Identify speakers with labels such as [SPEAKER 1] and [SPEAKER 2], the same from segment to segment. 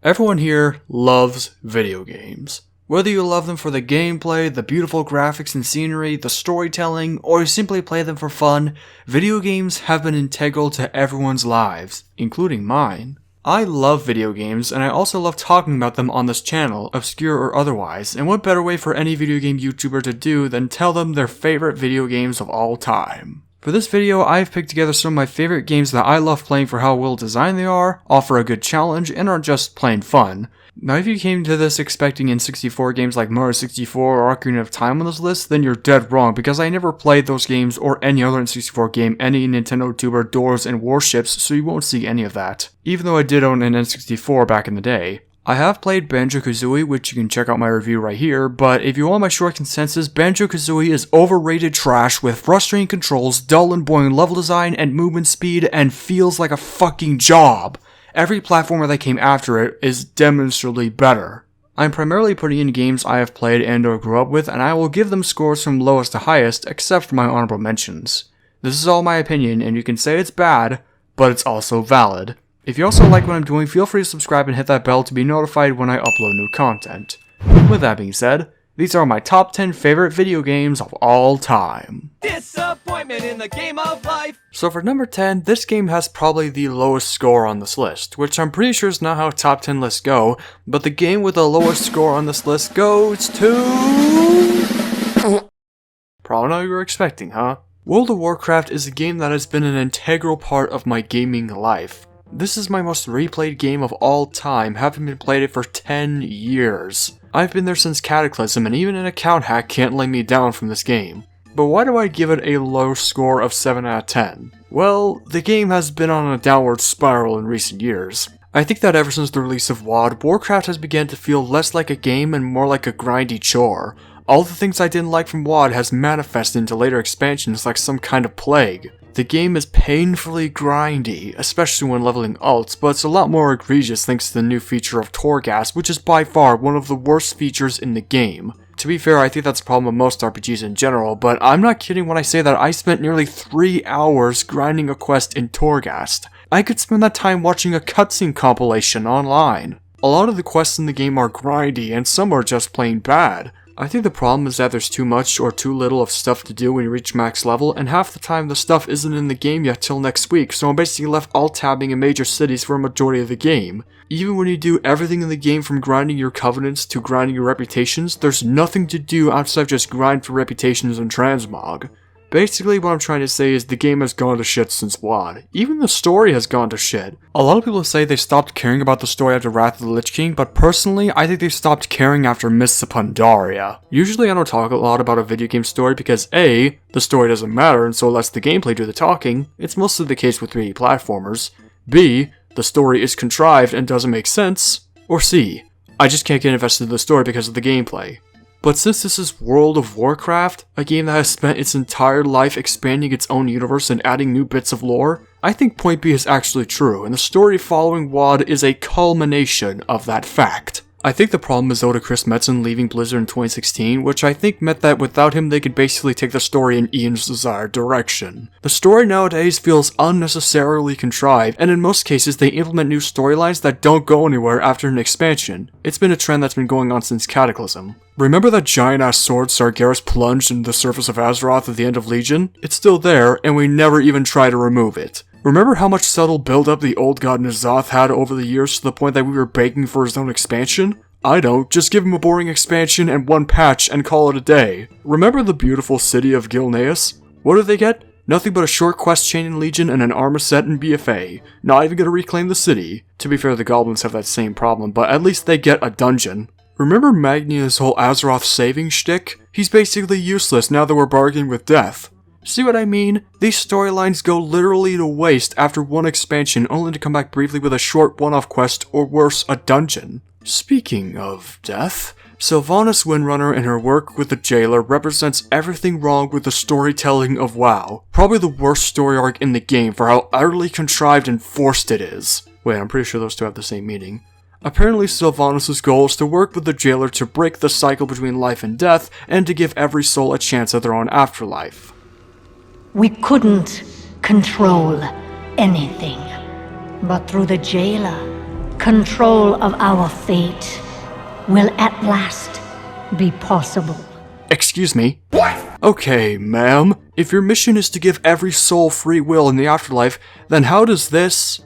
[SPEAKER 1] Everyone here loves video games. Whether you love them for the gameplay, the beautiful graphics and scenery, the storytelling, or you simply play them for fun, video games have been integral to everyone's lives, including mine. I love video games, and I also love talking about them on this channel, obscure or otherwise, and what better way for any video game YouTuber to do than tell them their favorite video games of all time. For this video, I've picked together some of my favorite games that I love playing for how well designed they are, offer a good challenge, and are just plain fun. Now if you came to this expecting N64 games like Mario 64 or Ocarina of Time on this list, then you're dead wrong because I never played those games or any other N64 game any Nintendo tuber, doors, and warships, so you won't see any of that. Even though I did own an N64 back in the day. I have played Banjo-Kazooie, which you can check out my review right here, but if you want my short consensus, Banjo-Kazooie is overrated trash with frustrating controls, dull and boring level design, and movement speed, and feels like a fucking job. Every platformer that came after it is demonstrably better. I'm primarily putting in games I have played and or grew up with, and I will give them scores from lowest to highest, except for my honorable mentions. This is all my opinion, and you can say it's bad, but it's also valid. If you also like what I'm doing, feel free to subscribe and hit that bell to be notified when I upload new content. With that being said, these are my top 10 favorite video games of all time.
[SPEAKER 2] Disappointment in the game of life!
[SPEAKER 1] So for number 10, this game has probably the lowest score on this list, which I'm pretty sure is not how top 10 lists go, but the game with the lowest score on this list goes to... Probably not what you were expecting, huh? World of Warcraft is a game that has been an integral part of my gaming life. This is my most replayed game of all time, having been played it for 10 years. I've been there since Cataclysm, and even an account hack can't lay me down from this game. But why do I give it a low score of 7 out of 10? Well, the game has been on a downward spiral in recent years. I think that ever since the release of WoD, Warcraft has begun to feel less like a game and more like a grindy chore. All the things I didn't like from WoD has manifested into later expansions like some kind of plague. The game is painfully grindy, especially when leveling alts, but it's a lot more egregious thanks to the new feature of Torghast, which is by far one of the worst features in the game. To be fair, I think that's a problem with most RPGs in general, but I'm not kidding when I say that I spent nearly 3 hours grinding a quest in Torghast. I could spend that time watching a cutscene compilation online. A lot of the quests in the game are grindy, and some are just plain bad. I think the problem is that there's too much or too little of stuff to do when you reach max level, and half the time the stuff isn't in the game yet till next week, so I'm basically left alt-tabbing in major cities for a majority of the game. Even when you do everything in the game from grinding your covenants to grinding your reputations, there's nothing to do outside of just grind for reputations and transmog. Basically, what I'm trying to say is the game has gone to shit since WoD. Even the story has gone to shit. A lot of people say they stopped caring about the story after Wrath of the Lich King, but personally, I think they stopped caring after Mists of Pandaria. Usually I don't talk a lot about a video game story because A, the story doesn't matter and so it lets the gameplay do the talking. It's mostly the case with 3D platformers. B, the story is contrived and doesn't make sense. Or C, I just can't get invested in the story because of the gameplay. But since this is World of Warcraft, a game that has spent its entire life expanding its own universe and adding new bits of lore, I think point B is actually true, and the story following WoD is a culmination of that fact. I think the problem is owed to Chris Metzen leaving Blizzard in 2016, which I think meant that without him they could basically take the story in Ian's desired direction. The story nowadays feels unnecessarily contrived, and in most cases they implement new storylines that don't go anywhere after an expansion. It's been a trend that's been going on since Cataclysm. Remember that giant-ass sword Sargeras plunged into the surface of Azeroth at the end of Legion? It's still there, and we never even try to remove it. Remember how much subtle build-up the old god N'Zoth had over the years to the point that we were begging for his own expansion? I don't, just give him a boring expansion and one patch and call it a day. Remember the beautiful city of Gilneas? What do they get? Nothing but a short quest chain in Legion and an armor set in BFA. Not even gonna reclaim the city. To be fair, the goblins have that same problem, but at least they get a dungeon. Remember Magnia's whole Azeroth saving shtick? He's basically useless now that we're bargaining with death. See what I mean? These storylines go literally to waste after one expansion only to come back briefly with a short one-off quest or worse, a dungeon. Speaking of death, Sylvanas Windrunner and her work with the Jailer represents everything wrong with the storytelling of WoW. Probably the worst story arc in the game for how utterly contrived and forced it is. Wait, I'm pretty sure those two have the same meaning. Apparently Sylvanas' goal is to work with the Jailer to break the cycle between life and death and to give every soul a chance at their own afterlife.
[SPEAKER 3] We couldn't control anything, but through the Jailer, control of our fate will at last be possible.
[SPEAKER 1] Excuse me? What? Okay, ma'am. If your mission is to give every soul free will in the afterlife, then how does this,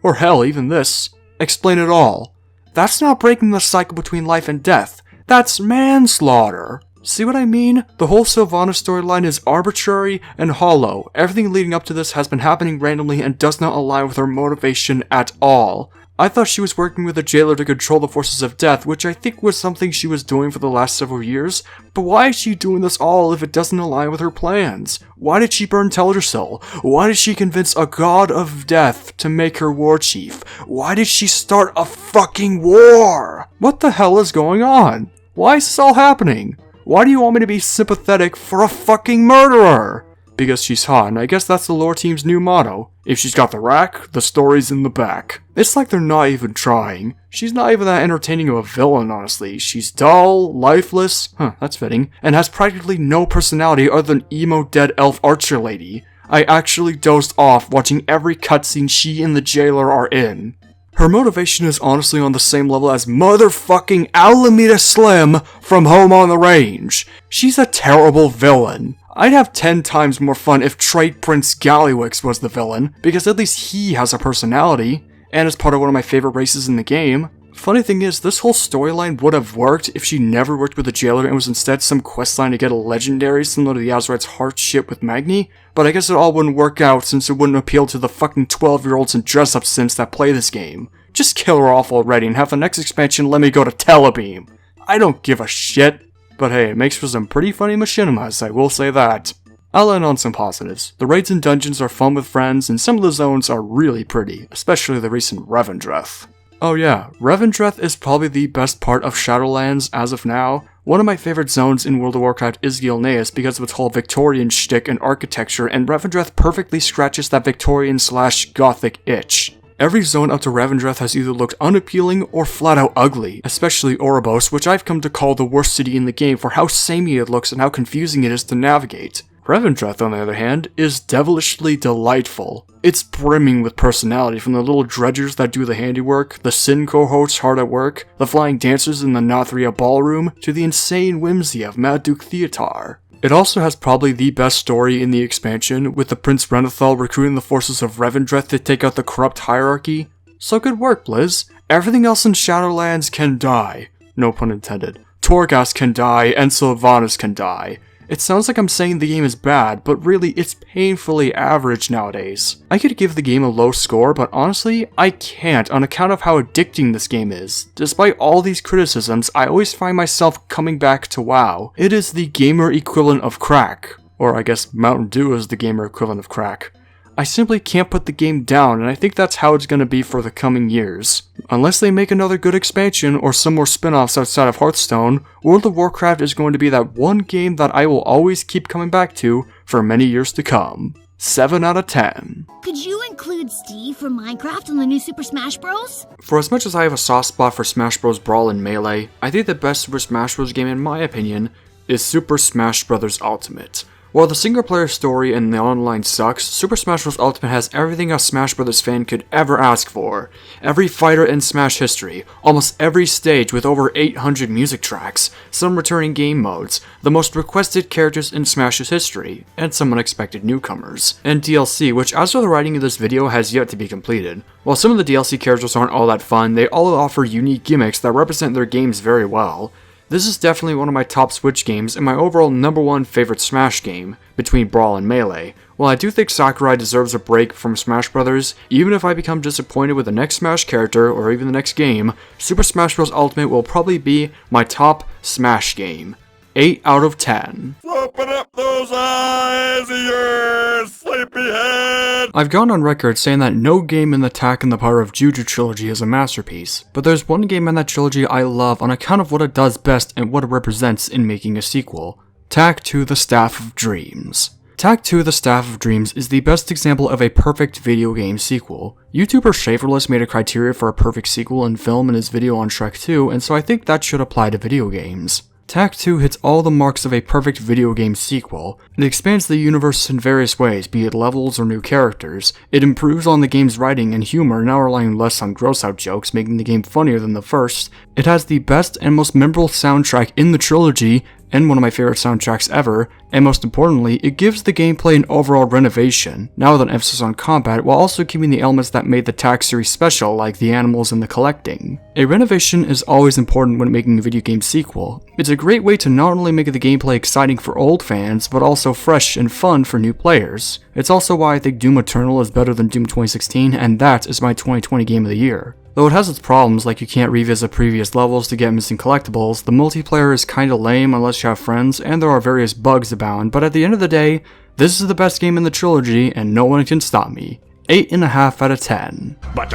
[SPEAKER 1] or hell, even this, explain it all? That's not breaking the cycle between life and death. That's manslaughter. See what I mean? The whole Sylvana storyline is arbitrary and hollow. Everything leading up to this has been happening randomly and does not align with her motivation at all. I thought she was working with a jailer to control the forces of death, which I think was something she was doing for the last several years, but why is she doing this all if it doesn't align with her plans? Why did she burn Teldrassil? Why did she convince a god of death to make her war chief? Why did she start a fucking war? What the hell is going on? Why is this all happening? Why do you want me to be sympathetic for a fucking murderer? Because she's hot, and I guess that's the lore team's new motto. If she's got the rack, the story's in the back. It's like they're not even trying. She's not even that entertaining of a villain, honestly. She's dull, lifeless, that's fitting, and has practically no personality other than emo dead elf archer lady. I actually dozed off watching every cutscene she and the jailer are in. Her motivation is honestly on the same level as motherfucking Alameda Slim from Home on the Range. She's a terrible villain. I'd have 10 times more fun if Trait Prince Gallywix was the villain, because at least he has a personality, and is part of one of my favorite races in the game. Funny thing is, this whole storyline would have worked if she never worked with a jailer and was instead some questline to get a legendary similar to the Azurite's heart shit with Magma, but I guess it all wouldn't work out since it wouldn't appeal to the fucking 12-year-olds and dress-up simps that play this game. Just kill her off already and have the next expansion let me go to Telebeam. I don't give a shit. But hey, it makes for some pretty funny machinimas, I will say that. I'll end on some positives. The raids and dungeons are fun with friends, and some of the zones are really pretty, especially the recent Revendreth. Oh yeah, Revendreth is probably the best part of Shadowlands as of now. One of my favorite zones in World of Warcraft is Gilneas because of its whole Victorian shtick and architecture, and Revendreth perfectly scratches that Victorian/Gothic itch. Every zone up to Revendreth has either looked unappealing or flat out ugly, especially Oribos, which I've come to call the worst city in the game for how samey it looks and how confusing it is to navigate. Revendreth, on the other hand, is devilishly delightful. It's brimming with personality, from the little dredgers that do the handiwork, the Sin cohorts hard at work, the flying dancers in the Nathria ballroom, to the insane whimsy of Mad Duke Theotar. It also has probably the best story in the expansion, with the Prince Renathal recruiting the forces of Revendreth to take out the corrupt hierarchy. So good work, Blizz. Everything else in Shadowlands can die. No pun intended. Torghast can die, and Sylvanas can die. It sounds like I'm saying the game is bad, but really it's painfully average nowadays. I could give the game a low score, but honestly, I can't on account of how addicting this game is. Despite all these criticisms, I always find myself coming back to WoW. It is the gamer equivalent of crack. Or I guess Mountain Dew is the gamer equivalent of crack. I simply can't put the game down, and I think that's how it's going to be for the coming years. Unless they make another good expansion or some more spin-offs outside of Hearthstone, World of Warcraft is going to be that one game that I will always keep coming back to for many years to come. 7 out of 10.
[SPEAKER 4] Could you include Steve from Minecraft on the new Super Smash Bros?
[SPEAKER 1] For as much as I have a soft spot for Smash Bros. Brawl and Melee, I think the best Super Smash Bros. Game in my opinion is Super Smash Bros. Ultimate. While the single-player story and the online sucks, Super Smash Bros. Ultimate has everything a Smash Bros. Fan could ever ask for. Every fighter in Smash history, almost every stage with over 800 music tracks, some returning game modes, the most requested characters in Smash's history, and some unexpected newcomers, and DLC, which as of the writing of this video has yet to be completed. While some of the DLC characters aren't all that fun, they all offer unique gimmicks that represent their games very well. This is definitely one of my top Switch games and my overall #1 favorite Smash game, between Brawl and Melee. While I do think Sakurai deserves a break from Smash Bros., even if I become disappointed with the next Smash character or even the next game, Super Smash Bros. Ultimate will probably be my top Smash game. 8 out of 10.
[SPEAKER 5] Open up those eyes of yours, sleepyhead!
[SPEAKER 1] I've gone on record saying that no game in the Tak and the Power of Juju trilogy is a masterpiece, but there's one game in that trilogy I love on account of what it does best and what it represents in making a sequel. Tak 2: The Staff of Dreams. Tak 2: The Staff of Dreams is the best example of a perfect video game sequel. YouTuber Shaverless made a criteria for a perfect sequel in film in his video on Shrek 2, and so I think that should apply to video games. Tak-2 hits all the marks of a perfect video game sequel. It expands the universe in various ways, be it levels or new characters. It improves on the game's writing and humor, now relying less on gross-out jokes, making the game funnier than the first. It has the best and most memorable soundtrack in the trilogy, and one of my favorite soundtracks ever, and most importantly, it gives the gameplay an overall renovation, now with an emphasis on combat, while also keeping the elements that made the Tak series special, like the animals and the collecting. A renovation is always important when making a video game sequel. It's a great way to not only make the gameplay exciting for old fans, but also fresh and fun for new players. It's also why I think Doom Eternal is better than Doom 2016, and that is my 2020 Game of the Year. Though it has its problems, like you can't revisit previous levels to get missing collectibles, the multiplayer is kinda lame unless you have friends, and there are various bugs abound, but at the end of the day, this is the best game in the trilogy, and no one can stop me. 8.5 out of 10.
[SPEAKER 6] But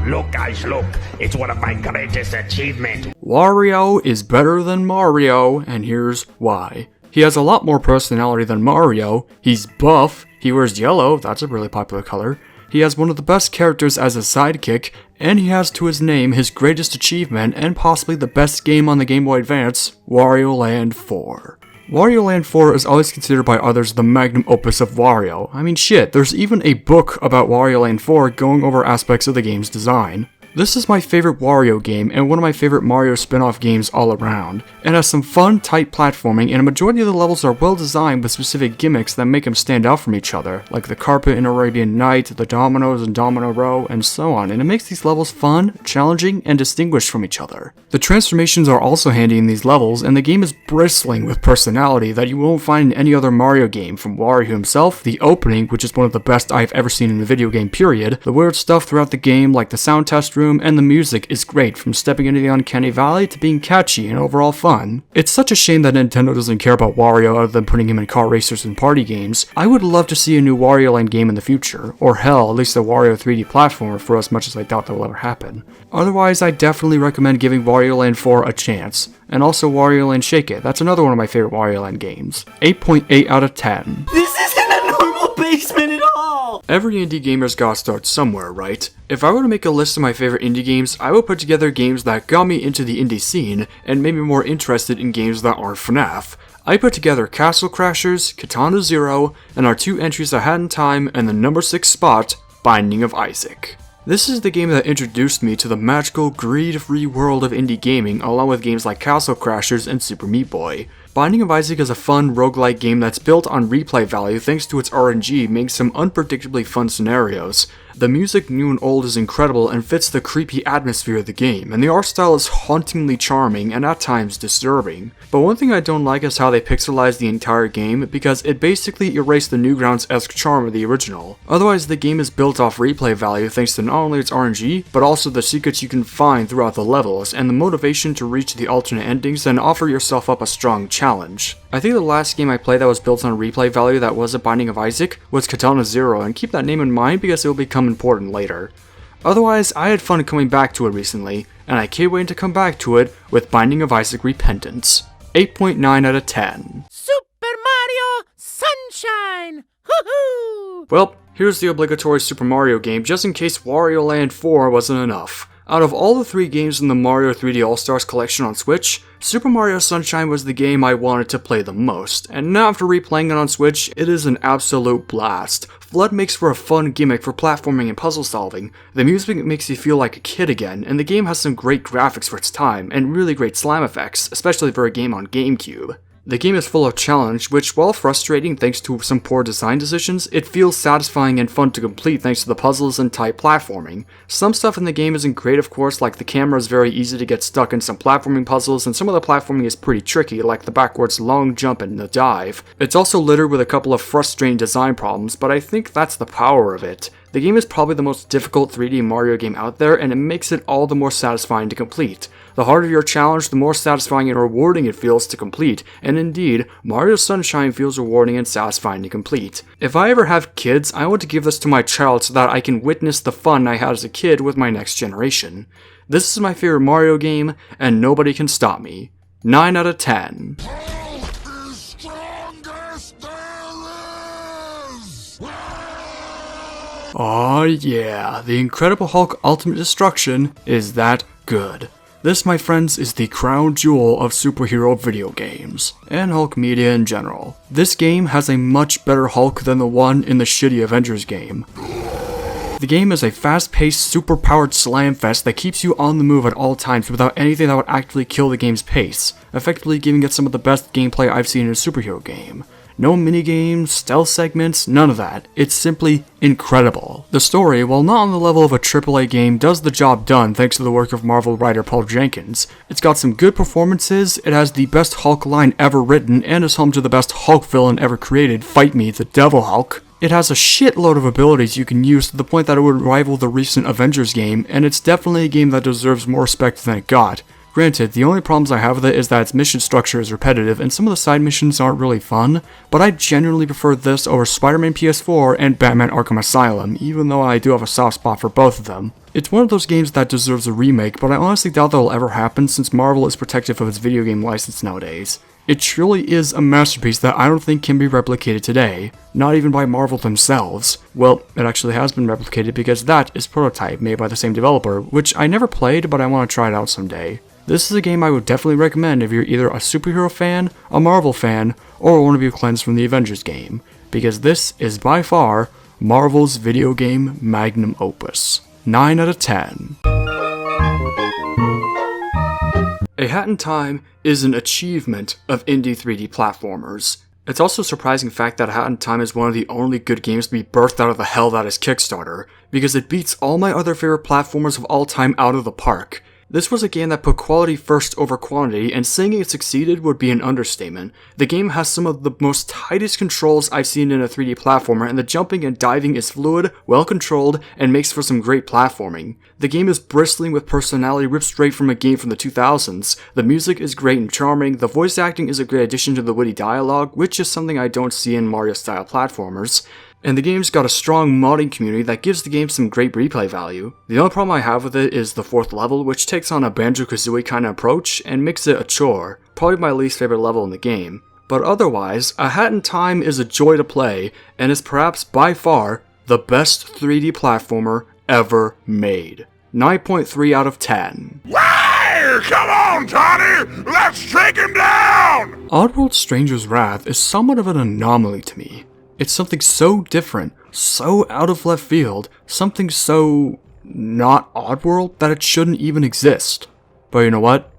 [SPEAKER 6] look guys, look, it's one of my greatest achievements.
[SPEAKER 1] Wario is better than Mario, and here's why. He has a lot more personality than Mario, he's buff, he wears yellow, that's a really popular color. He has one of the best characters as a sidekick, and he has to his name his greatest achievement and possibly the best game on the Game Boy Advance, Wario Land 4. Wario Land 4 is always considered by others the magnum opus of Wario. I mean shit, there's even a book about Wario Land 4 going over aspects of the game's design. This is my favorite Wario game and one of my favorite Mario spin-off games all around. It has some fun, tight platforming, and a majority of the levels are well designed with specific gimmicks that make them stand out from each other, like the carpet in Arabian Night, the dominoes in Domino Row, and so on, and it makes these levels fun, challenging, and distinguished from each other. The transformations are also handy in these levels, and the game is bristling with personality that you won't find in any other Mario game, from Wario himself, the opening, which is one of the best I've ever seen in a video game period, the weird stuff throughout the game like the sound test room, and the music is great, from stepping into the uncanny valley to being catchy and overall fun. It's such a shame that Nintendo doesn't care about Wario other than putting him in car racers and party games. I would love to see a new Wario Land game in the future, or hell, at least a Wario 3D platformer, for as much as I doubt that will ever happen. Otherwise, I definitely recommend giving Wario Land 4 a chance, and also Wario Land Shake It, that's another one of my favorite Wario Land games. 8.8 out of 10.
[SPEAKER 7] This isn't a normal basement at all!
[SPEAKER 1] Every indie gamer's gotta start somewhere, right? If I were to make a list of my favorite indie games, I would put together games that got me into the indie scene, and made me more interested in games that aren't FNAF. I put together Castle Crashers, Katana Zero, and our 2 entries ahead in time, and the number 6 spot, Binding of Isaac. This is the game that introduced me to the magical, greed-free world of indie gaming, along with games like Castle Crashers and Super Meat Boy. Binding of Isaac is a fun roguelike game that's built on replay value thanks to its RNG, making some unpredictably fun scenarios. The music, new and old, is incredible and fits the creepy atmosphere of the game, and the art style is hauntingly charming and at times disturbing. But one thing I don't like is how they pixelize the entire game, because it basically erased the Newgrounds-esque charm of the original. Otherwise, the game is built off replay value thanks to not only its RNG, but also the secrets you can find throughout the levels, and the motivation to reach the alternate endings and offer yourself up a strong challenge. I think the last game I played that was built on replay value that wasn't Binding of Isaac was Katana Zero, and keep that name in mind because it will become important later. Otherwise, I had fun coming back to it recently, and I can't wait to come back to it with Binding of Isaac Repentance. 8.9 out of 10.
[SPEAKER 7] Super Mario Sunshine! Hoo-hoo!
[SPEAKER 1] Well, here's the obligatory Super Mario game just in case Wario Land 4 wasn't enough. Out of all the 3 games in the Mario 3D All-Stars collection on Switch, Super Mario Sunshine was the game I wanted to play the most, and now after replaying it on Switch, it is an absolute blast. FLUDD makes for a fun gimmick for platforming and puzzle solving, the music makes you feel like a kid again, and the game has some great graphics for its time, and really great slime effects, especially for a game on GameCube. The game is full of challenge, which, while frustrating thanks to some poor design decisions, it feels satisfying and fun to complete thanks to the puzzles and tight platforming. Some stuff in the game isn't great, of course, like the camera is very easy to get stuck in some platforming puzzles, and some of the platforming is pretty tricky, like the backwards long jump and the dive. It's also littered with a couple of frustrating design problems, but I think that's the power of it. The game is probably the most difficult 3D Mario game out there, and it makes it all the more satisfying to complete. The harder your challenge, the more satisfying and rewarding it feels to complete, and indeed, Mario Sunshine feels rewarding and satisfying to complete. If I ever have kids, I want to give this to my child so that I can witness the fun I had as a kid with my next generation. This is my favorite Mario game, and nobody can stop me. 9 out of 10. Oh yeah, the Incredible Hulk Ultimate Destruction is that good. This, my friends, is the crown jewel of superhero video games, and Hulk media in general. This game has a much better Hulk than the one in the shitty Avengers game. The game is a fast-paced, super-powered slam fest that keeps you on the move at all times without anything that would actually kill the game's pace, effectively giving it some of the best gameplay I've seen in a superhero game. No minigames, stealth segments, none of that. It's simply incredible. The story, while not on the level of a AAA game, does the job done thanks to the work of Marvel writer Paul Jenkins. It's got some good performances, it has the best Hulk line ever written, and is home to the best Hulk villain ever created, Fight Me, the Devil Hulk. It has a shitload of abilities you can use to the point that it would rival the recent Avengers game, and it's definitely a game that deserves more respect than it got. Granted, the only problems I have with it is that its mission structure is repetitive and some of the side missions aren't really fun, but I genuinely prefer this over Spider-Man PS4 and Batman Arkham Asylum, even though I do have a soft spot for both of them. It's one of those games that deserves a remake, but I honestly doubt that will ever happen since Marvel is protective of its video game license nowadays. It truly is a masterpiece that I don't think can be replicated today, not even by Marvel themselves. Well, it actually has been replicated because that is Prototype, made by the same developer, which I never played, but I want to try it out someday. This is a game I would definitely recommend if you're either a superhero fan, a Marvel fan, or want to be cleansed from the Avengers game, because this is by far Marvel's video game magnum opus. 9 out of 10. A Hat in Time is an achievement of indie 3D platformers. It's also a surprising fact that A Hat in Time is one of the only good games to be birthed out of the hell that is Kickstarter, because it beats all my other favorite platformers of all time out of the park. This was a game that put quality first over quantity, and saying it succeeded would be an understatement. The game has some of the most tightest controls I've seen in a 3D platformer, and the jumping and diving is fluid, well controlled, and makes for some great platforming. The game is bristling with personality ripped straight from a game from the 2000s. The music is great and charming, the voice acting is a great addition to the witty dialogue, which is something I don't see in Mario-style platformers. And the game's got a strong modding community that gives the game some great replay value. The only problem I have with it is the 4th level, which takes on a Banjo-Kazooie kind of approach and makes it a chore, probably my least favorite level in the game. But otherwise, A Hat in Time is a joy to play, and is perhaps by far the best 3D platformer ever made. 9.3 out of 10.
[SPEAKER 5] Hey, come on, Tony! Let's take him down!
[SPEAKER 1] Oddworld Stranger's Wrath is somewhat of an anomaly to me. It's something so different, so out of left field, something so not Oddworld that it shouldn't even exist. But you know what?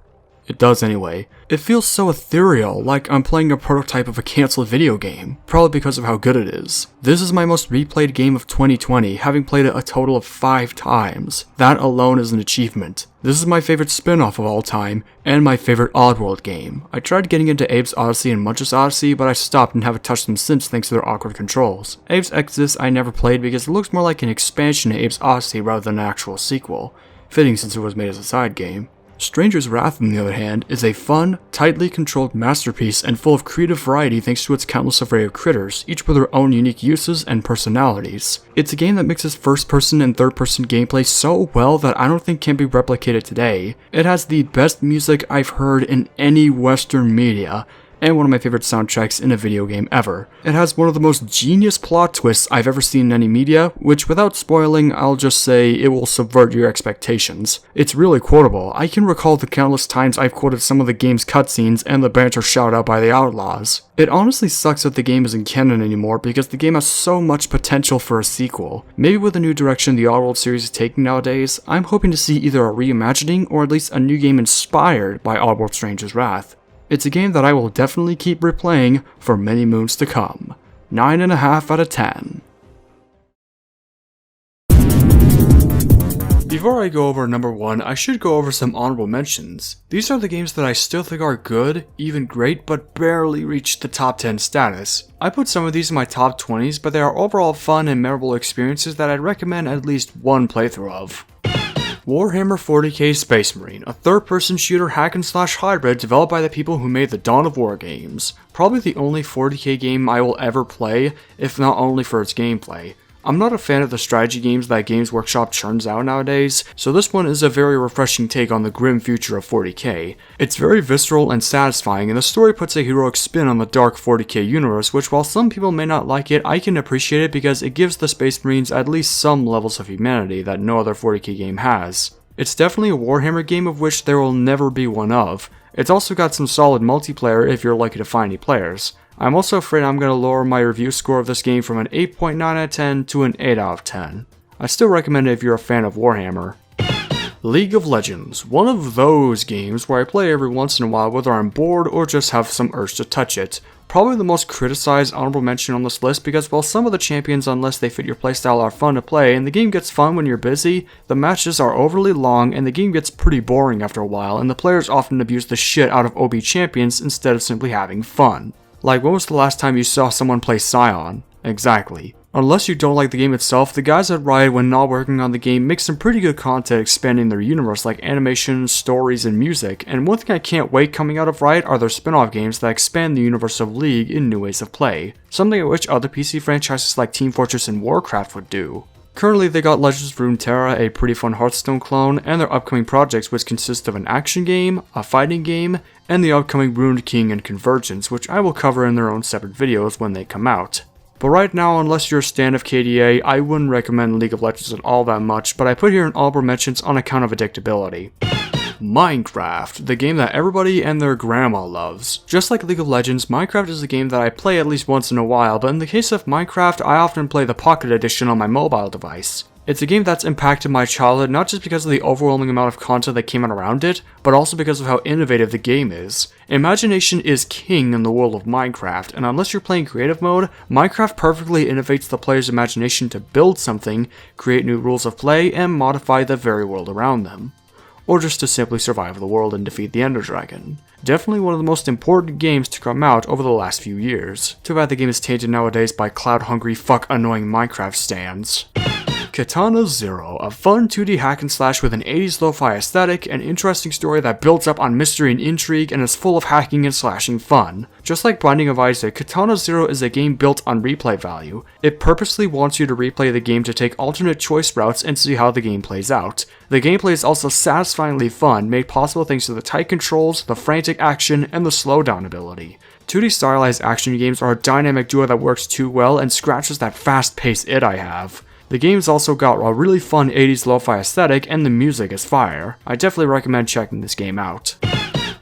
[SPEAKER 1] It does anyway. It feels so ethereal, like I'm playing a prototype of a cancelled video game, probably because of how good it is. This is my most replayed game of 2020, having played it a total of 5 times. That alone is an achievement. This is my favorite spin-off of all time, and my favorite Oddworld game. I tried getting into Abe's Odyssey and Munch's Odyssey, but I stopped and haven't touched them since thanks to their awkward controls. Abe's Exodus I never played because it looks more like an expansion of Abe's Odyssey rather than an actual sequel, fitting since it was made as a side game. Stranger's Wrath, on the other hand, is a fun, tightly controlled masterpiece and full of creative variety thanks to its countless array of critters, each with their own unique uses and personalities. It's a game that mixes first-person and third-person gameplay so well that I don't think can be replicated today. It has the best music I've heard in any Western media, and one of my favorite soundtracks in a video game ever. It has one of the most genius plot twists I've ever seen in any media, which without spoiling, I'll just say it will subvert your expectations. It's really quotable. I can recall the countless times I've quoted some of the game's cutscenes and the banter shouted out by the Outlaws. It honestly sucks that the game isn't canon anymore because the game has so much potential for a sequel. Maybe with the new direction the Oddworld series is taking nowadays, I'm hoping to see either a reimagining or at least a new game inspired by Oddworld Stranger's Wrath. It's a game that I will definitely keep replaying for many moons to come. 9.5 out of 10. Before I go over number 1, I should go over some honorable mentions. These are the games that I still think are good, even great, but barely reach the top 10 status. I put some of these in my top 20s, but they are overall fun and memorable experiences that I'd recommend at least one playthrough of. Warhammer 40k Space Marine, a third-person shooter hack-and-slash hybrid developed by the people who made the Dawn of War games. Probably the only 40k game I will ever play, if not only for its gameplay. I'm not a fan of the strategy games that Games Workshop churns out nowadays, so this one is a very refreshing take on the grim future of 40k. It's very visceral and satisfying, and the story puts a heroic spin on the dark 40k universe, which while some people may not like it, I can appreciate it because it gives the Space Marines at least some levels of humanity that no other 40k game has. It's definitely a Warhammer game of which there will never be one of. It's also got some solid multiplayer if you're lucky to find any players. I'm also afraid I'm going to lower my review score of this game from an 8.9 out of 10 to an 8 out of 10. I still recommend it if you're a fan of Warhammer. League of Legends, one of those games where I play every once in a while whether I'm bored or just have some urge to touch it. Probably the most criticized honorable mention on this list because while some of the champions, unless they fit your playstyle, are fun to play and the game gets fun when you're busy, the matches are overly long and the game gets pretty boring after a while and the players often abuse the shit out of OB champions instead of simply having fun. Like, when was the last time you saw someone play Scion? Exactly. Unless you don't like the game itself, the guys at Riot, when not working on the game, make some pretty good content expanding their universe like animations, stories, and music, and one thing I can't wait coming out of Riot are their spin-off games that expand the universe of League in new ways of play, something at which other PC franchises like Team Fortress and Warcraft would do. Currently, they got Legends of Runeterra, a pretty fun Hearthstone clone, and their upcoming projects which consist of an action game, a fighting game, and the upcoming Ruined King and Convergence, which I will cover in their own separate videos when they come out. But right now, unless you're a stan of KDA, I wouldn't recommend League of Legends at all that much, but I put here in honorable mentions on account of addictability. Minecraft, the game that everybody and their grandma loves. Just like League of Legends, Minecraft is a game that I play at least once in a while, but in the case of Minecraft, I often play the Pocket Edition on my mobile device. It's a game that's impacted my childhood not just because of the overwhelming amount of content that came out around it, but also because of how innovative the game is. Imagination is king in the world of Minecraft, and unless you're playing creative mode, Minecraft perfectly innovates the player's imagination to build something, create new rules of play, and modify the very world around them. Or just to simply survive the world and defeat the Ender Dragon. Definitely one of the most important games to come out over the last few years. Too bad the game is tainted nowadays by cloud-hungry fuck-annoying Minecraft stans. Katana Zero, a fun 2D hack and slash with an 80s lo-fi aesthetic, an interesting story that builds up on mystery and intrigue and is full of hacking and slashing fun. Just like Binding of Isaac, Katana Zero is a game built on replay value. It purposely wants you to replay the game to take alternate choice routes and see how the game plays out. The gameplay is also satisfyingly fun, made possible thanks to the tight controls, the frantic action, and the slowdown ability. 2D stylized action games are a dynamic duo that works too well and scratches that fast-paced id I have. The game's also got a really fun 80s lo-fi aesthetic and the music is fire. I definitely recommend checking this game out.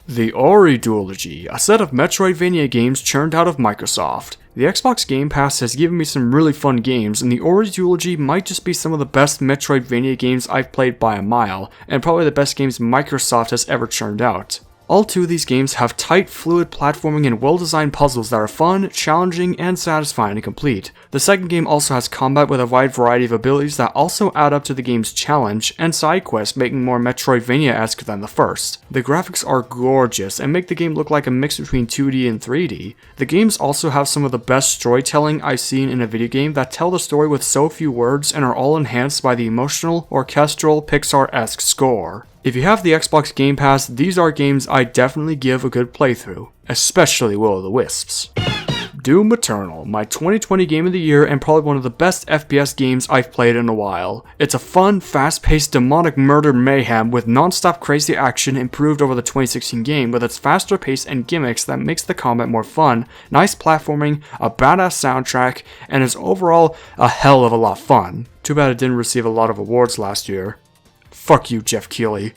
[SPEAKER 1] The Ori Duology, a set of Metroidvania games churned out of Microsoft. The Xbox Game Pass has given me some really fun games, and the Ori Duology might just be some of the best Metroidvania games I've played by a mile, and probably the best games Microsoft has ever churned out. All two of these games have tight, fluid platforming and well-designed puzzles that are fun, challenging, and satisfying to complete. The second game also has combat with a wide variety of abilities that also add up to the game's challenge, and side quests making more Metroidvania-esque than the first. The graphics are gorgeous and make the game look like a mix between 2D and 3D. The games also have some of the best storytelling I've seen in a video game that tell the story with so few words and are all enhanced by the emotional, orchestral, Pixar-esque score. If you have the Xbox Game Pass, these are games I definitely give a good playthrough, especially Will-O-the-Wisps. Doom Eternal, my 2020 game of the year and probably one of the best FPS games I've played in a while. It's a fun, fast-paced demonic murder mayhem with non-stop crazy action improved over the 2016 game with its faster pace and gimmicks that makes the combat more fun, nice platforming, a badass soundtrack, and is overall a hell of a lot of fun. Too bad it didn't receive a lot of awards last year. Fuck you, Jeff Keighley.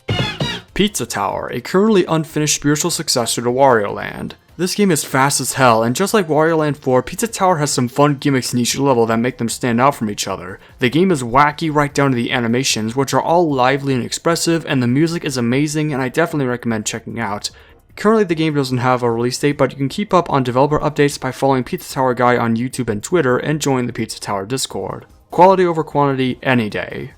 [SPEAKER 1] Pizza Tower, a currently unfinished spiritual successor to Wario Land. This game is fast as hell, and just like Wario Land 4, Pizza Tower has some fun gimmicks in each level that make them stand out from each other. The game is wacky right down to the animations, which are all lively and expressive, and the music is amazing and I definitely recommend checking out. Currently the game doesn't have a release date, but you can keep up on developer updates by following Pizza Tower Guy on YouTube and Twitter and join the Pizza Tower Discord. Quality over quantity any day.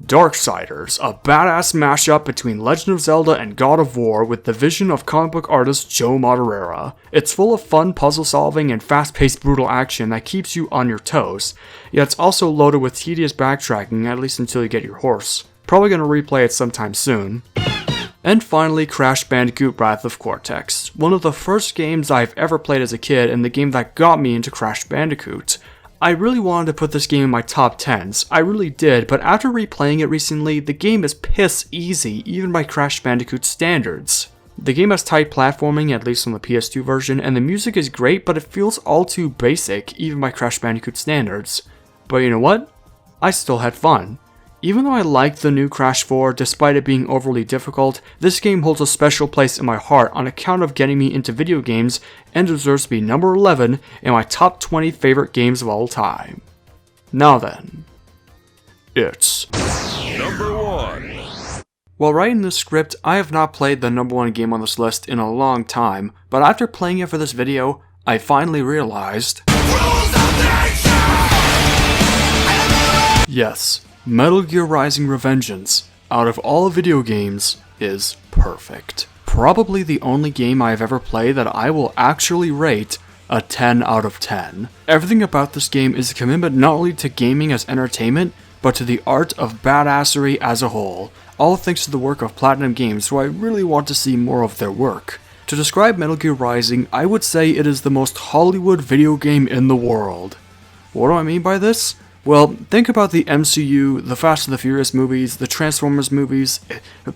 [SPEAKER 1] Darksiders, a badass mashup between Legend of Zelda and God of War with the vision of comic book artist Joe Madureira. It's full of fun puzzle solving and fast-paced brutal action that keeps you on your toes, yet it's also loaded with tedious backtracking, at least until you get your horse. Probably gonna replay it sometime soon. And finally, Crash Bandicoot Wrath of Cortex, one of the first games I've ever played as a kid and the game that got me into Crash Bandicoot. I really wanted to put this game in my top 10s, I really did, but after replaying it recently, the game is piss easy, even by Crash Bandicoot standards. The game has tight platforming, at least on the PS2 version, and the music is great, but it feels all too basic, even by Crash Bandicoot standards. But you know what? I still had fun. Even though I like the new Crash 4, despite it being overly difficult, this game holds a special place in my heart on account of getting me into video games and deserves to be number 11 in my top 20 favorite games of all time. Now then, it's
[SPEAKER 5] Number 1.
[SPEAKER 1] While writing this script, I have not played the number 1 game on this list in a long time, but after playing it for this video, I finally realized... Yes, Metal Gear Rising Revengeance, out of all video games, is perfect. Probably the only game I have ever played that I will actually rate a 10 out of 10. Everything about this game is a commitment not only to gaming as entertainment, but to the art of badassery as a whole, all thanks to the work of Platinum Games, who I really want to see more of their work. To describe Metal Gear Rising, I would say it is the most Hollywood video game in the world. What do I mean by this? Well, think about the MCU, the Fast and the Furious movies, the Transformers movies,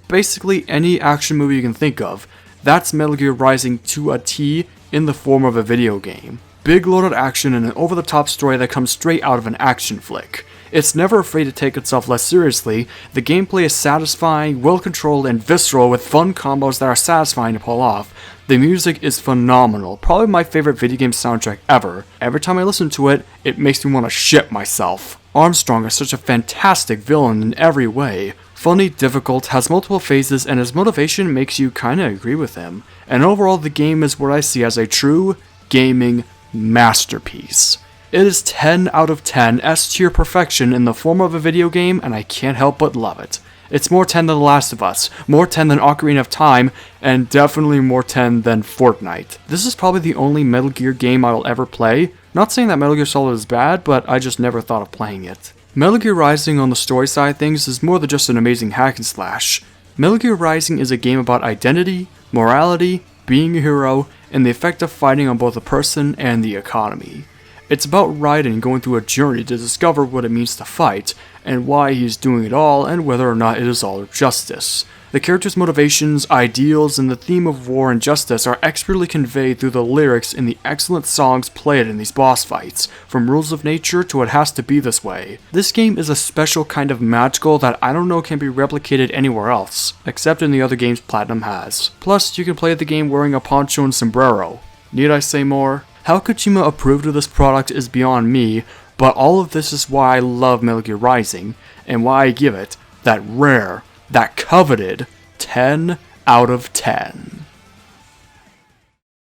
[SPEAKER 1] basically any action movie you can think of. That's Metal Gear Rising to a T in the form of a video game. Big loaded action and an over-the-top story that comes straight out of an action flick. It's never afraid to take itself less seriously, the gameplay is satisfying, well-controlled, and visceral with fun combos that are satisfying to pull off. The music is phenomenal, probably my favorite video game soundtrack ever. Every time I listen to it, it makes me want to shit myself. Armstrong is such a fantastic villain in every way. Funny, difficult, has multiple phases, and his motivation makes you kinda agree with him. And overall, the game is what I see as a true gaming masterpiece. It is 10 out of 10 S-tier perfection in the form of a video game, and I can't help but love it. It's more 10 than The Last of Us, more 10 than Ocarina of Time, and definitely more 10 than Fortnite. This is probably the only Metal Gear game I will ever play. Not saying that Metal Gear Solid is bad, but I just never thought of playing it. Metal Gear Rising on the story side of things is more than just an amazing hack and slash. Metal Gear Rising is a game about identity, morality, being a hero, and the effect of fighting on both a person and the economy. It's about Raiden going through a journey to discover what it means to fight, and why he's doing it all, and whether or not it is all justice. The character's motivations, ideals, and the theme of war and justice are expertly conveyed through the lyrics in the excellent songs played in these boss fights, from Rules of Nature to It Has to Be This Way. This game is a special kind of magical that I don't know can be replicated anywhere else, except in the other games Platinum has. Plus, you can play the game wearing a poncho and sombrero. Need I say more? How Kojima approved of this product is beyond me, but all of this is why I love Metal Gear Rising, and why I give it that rare, that coveted 10 out of 10.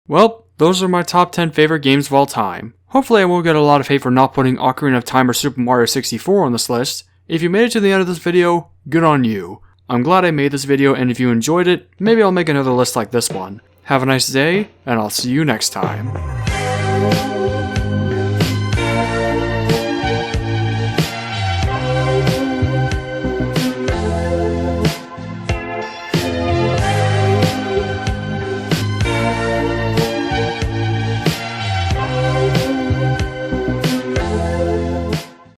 [SPEAKER 1] Well, those are my top 10 favorite games of all time. Hopefully I won't get a lot of hate for not putting Ocarina of Time or Super Mario 64 on this list. If you made it to the end of this video, good on you. I'm glad I made this video, and if you enjoyed it, maybe I'll make another list like this one. Have a nice day, and I'll see you next time.